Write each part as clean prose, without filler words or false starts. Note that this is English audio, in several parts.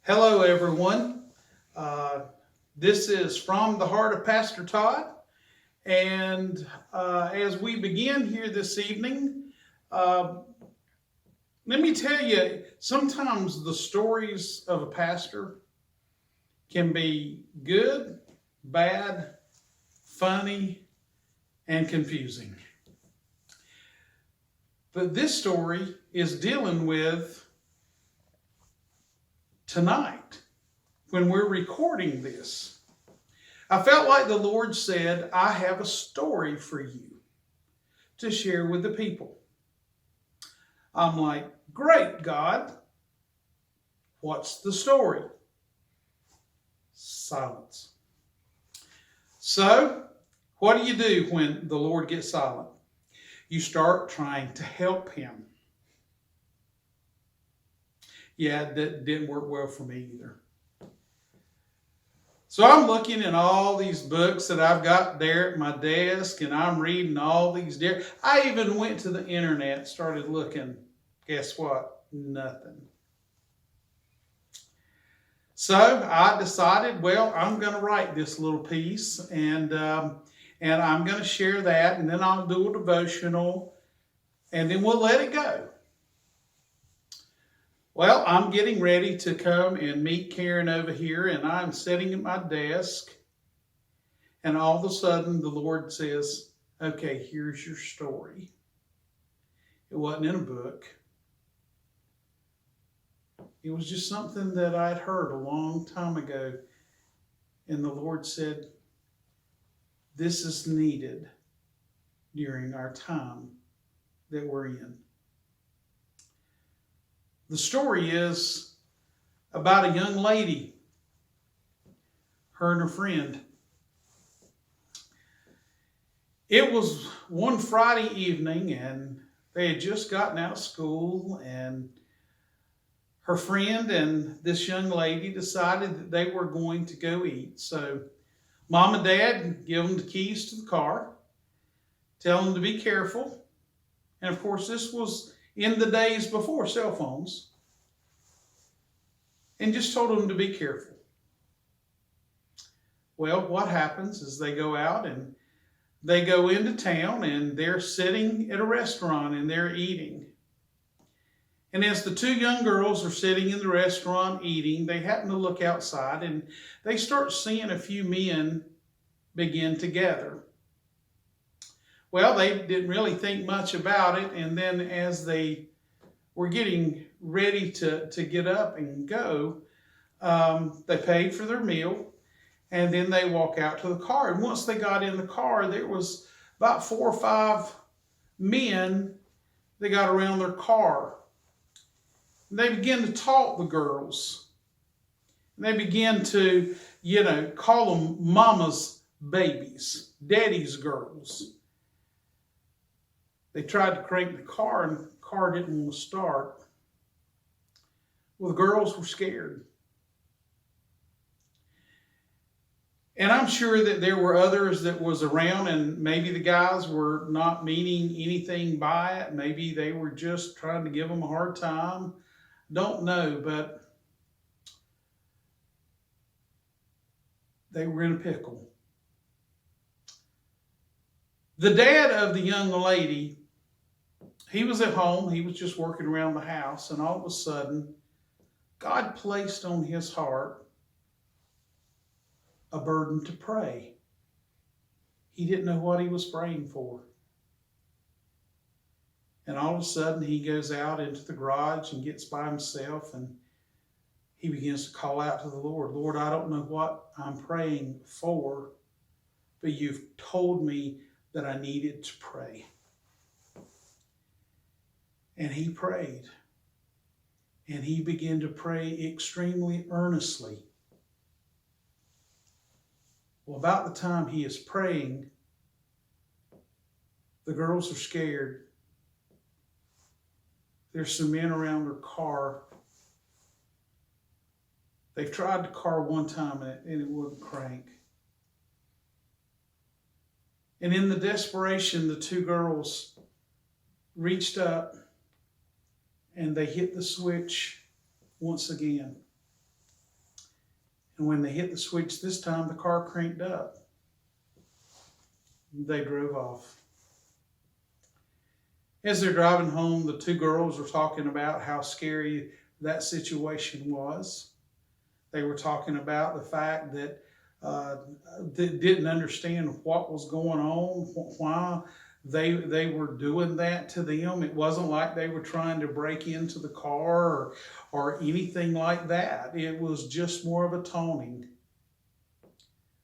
Hello, everyone. Uh, this is From the Heart of Pastor Todd. And as we begin here this evening, uh, let me tell you, sometimes the stories of a pastor can be good, bad, funny, and confusing. But this story is dealing with tonight when we're recording this. I felt like the Lord said, I have a story for you to share with the people. I'm like, great, God. What's the story? Silence. So, what do you do when the Lord gets silent? You start trying to help him. Yeah, that didn't work well for me either. So I'm looking at all these books that I've got there at my desk, and I'm reading all these. I even went to the internet, started looking. Guess what? Nothing. So I decided, well, I'm going to write this little piece, and I'm going to share that, and then I'll do a devotional, and then we'll let it go. Well, I'm getting ready to come and meet Karen over here, and I'm sitting at my desk, and all of a sudden the Lord says, okay, here's your story. It wasn't in a book. It was just something that I'd heard a long time ago, and the Lord said, this is needed during our time that we're in. The story is about a young lady, her and her friend. It was one Friday evening, and they had just gotten out of school, and her friend and this young lady decided that they were going to go eat. So Mom and Dad give them the keys to the car, tell them to be careful. And of course, this was in the days before cell phones, and just told them to be careful. Well, what happens is they go out and they go into town, and they're sitting at a restaurant and they're eating. And as the two young girls are sitting in the restaurant eating, they happen to look outside and they start seeing a few men begin to gather. Well, they didn't really think much about it, and then as they were getting ready to get up and go, they paid for their meal, and then they walk out to the car. And once they got in the car, there was about 4 or 5 men that got around their car. And they began to talk the girls. And they began to, call them mama's babies, daddy's girls. They tried to crank the car, and the car didn't want to start. Well, the girls were scared. And I'm sure that there were others that was around, and maybe the guys were not meaning anything by it. Maybe they were just trying to give them a hard time. Don't know, but they were in a pickle. The dad of the young lady, he was at home. He was just working around the house, and all of a sudden, God placed on his heart a burden to pray. He didn't know what he was praying for. And all of a sudden, he goes out into the garage and gets by himself, and he begins to call out to the Lord. Lord, I don't know what I'm praying for, but you've told me that I needed to pray. And he prayed. And he began to pray extremely earnestly. Well, about the time he is praying, the girls are scared. There's some men around their car. They've tried the car one time and it wouldn't crank. And in the desperation, the two girls reached up and they hit the switch once again. And when they hit the switch this time, the car cranked up. They drove off. As they're driving home, the two girls were talking about how scary that situation was. They were talking about the fact that they didn't understand what was going on, why they were doing that to them. It wasn't like they were trying to break into the car or anything like that. It was just more of a taunting.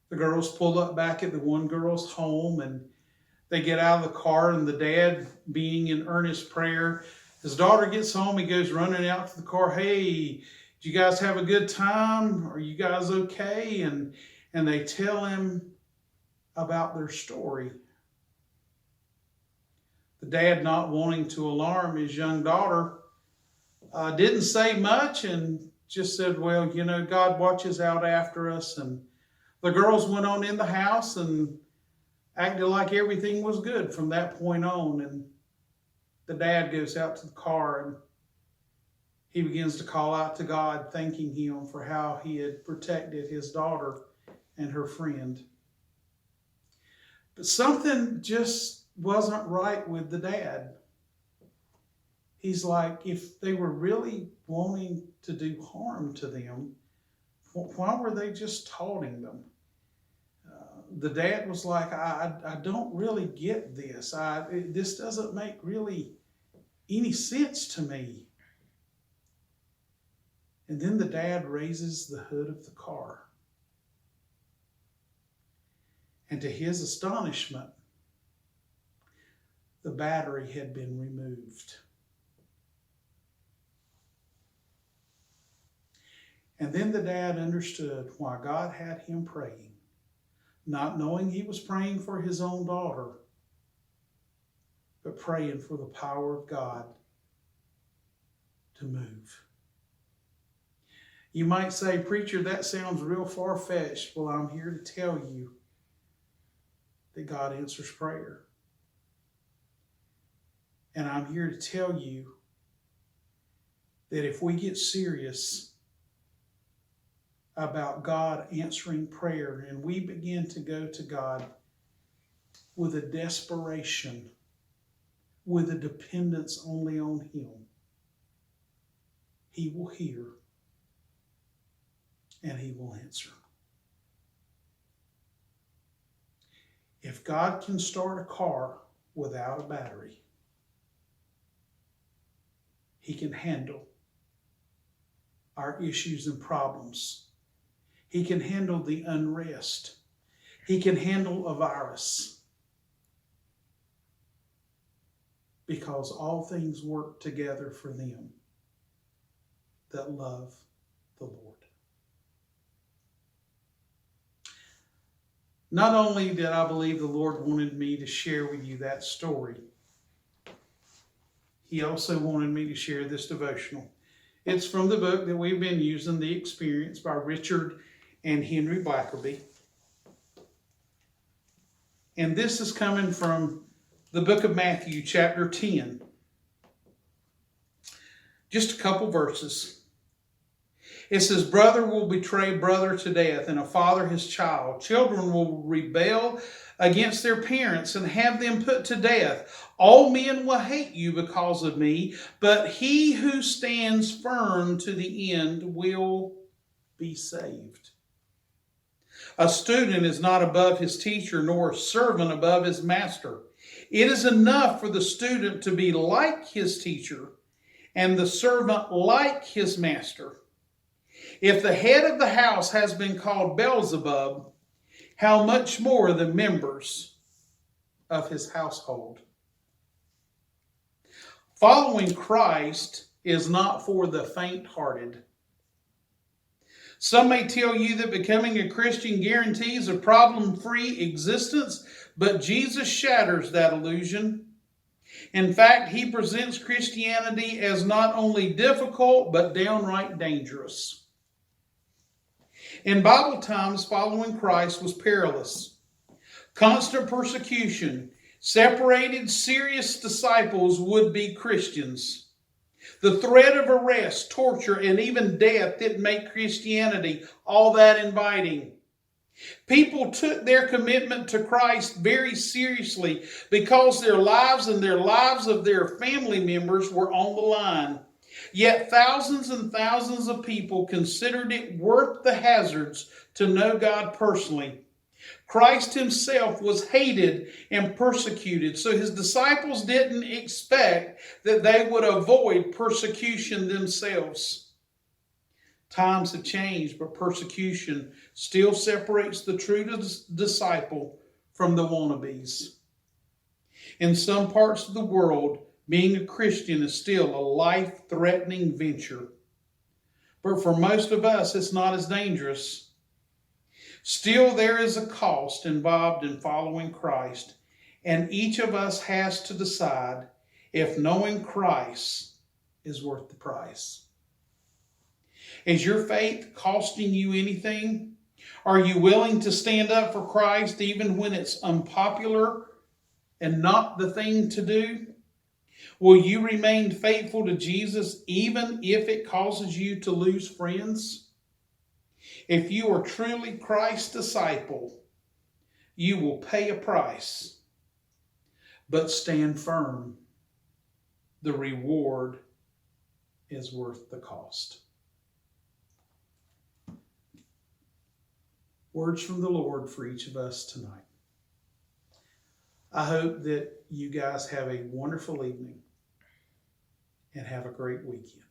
The girls pull up back at the one girl's home, and they get out of the car, and the dad, being in earnest prayer, his daughter gets home, he goes running out to the car. Hey, did you guys have a good time? Are you guys okay? And they tell him about their story. The dad, not wanting to alarm his young daughter, didn't say much and just said, well, God watches out after us. And the girls went on in the house and acted like everything was good from that point on. And the dad goes out to the car and he begins to call out to God, thanking him for how he had protected his daughter and her friend. But something just wasn't right with the dad. He's like, if they were really wanting to do harm to them, why were they just taunting them? The dad was like, I don't really get this. This doesn't make really any sense to me. And then the dad raises the hood of the car. And to his astonishment, the battery had been removed. And then the dad understood why God had him praying, not knowing he was praying for his own daughter, but praying for the power of God to move. You might say, preacher, that sounds real far-fetched. Well, I'm here to tell you that God answers prayer. And I'm here to tell you that if we get serious about God answering prayer and we begin to go to God with a desperation, with a dependence only on Him, He will hear and He will answer. If God can start a car without a battery, He can handle our issues and problems. He can handle the unrest. He can handle a virus. Because all things work together for them that love the Lord. Not only did I believe the Lord wanted me to share with you that story, He also wanted me to share this devotional. It's from the book that we've been using, The Experience by Richard and Henry Blackerby. And this is coming from the book of Matthew, chapter 10. Just a couple verses. It says, brother will betray brother to death, and a father his child. Children will rebel against their parents and have them put to death. All men will hate you because of me, but he who stands firm to the end will be saved. A student is not above his teacher, nor a servant above his master. It is enough for the student to be like his teacher, and the servant like his master. If the head of the house has been called Beelzebub, how much more the members of his household? Following Christ is not for the faint-hearted. Some may tell you that becoming a Christian guarantees a problem-free existence, but Jesus shatters that illusion. In fact, He presents Christianity as not only difficult, but downright dangerous. In Bible times, following Christ was perilous. Constant persecution separated serious disciples would-be Christians. The threat of arrest, torture, and even death didn't make Christianity all that inviting. People took their commitment to Christ very seriously because their lives and their lives of their family members were on the line. Yet thousands and thousands of people considered it worth the hazards to know God personally. Christ himself was hated and persecuted, so his disciples didn't expect that they would avoid persecution themselves. Times have changed, but persecution still separates the true disciple from the wannabes. In some parts of the world, being a Christian is still a life-threatening venture. But for most of us, it's not as dangerous. Still, there is a cost involved in following Christ, and each of us has to decide if knowing Christ is worth the price. Is your faith costing you anything? Are you willing to stand up for Christ even when it's unpopular and not the thing to do? Will you remain faithful to Jesus even if it causes you to lose friends? If you are truly Christ's disciple, you will pay a price, but stand firm. The reward is worth the cost. Words from the Lord for each of us tonight. I hope that you guys have a wonderful evening and have a great weekend.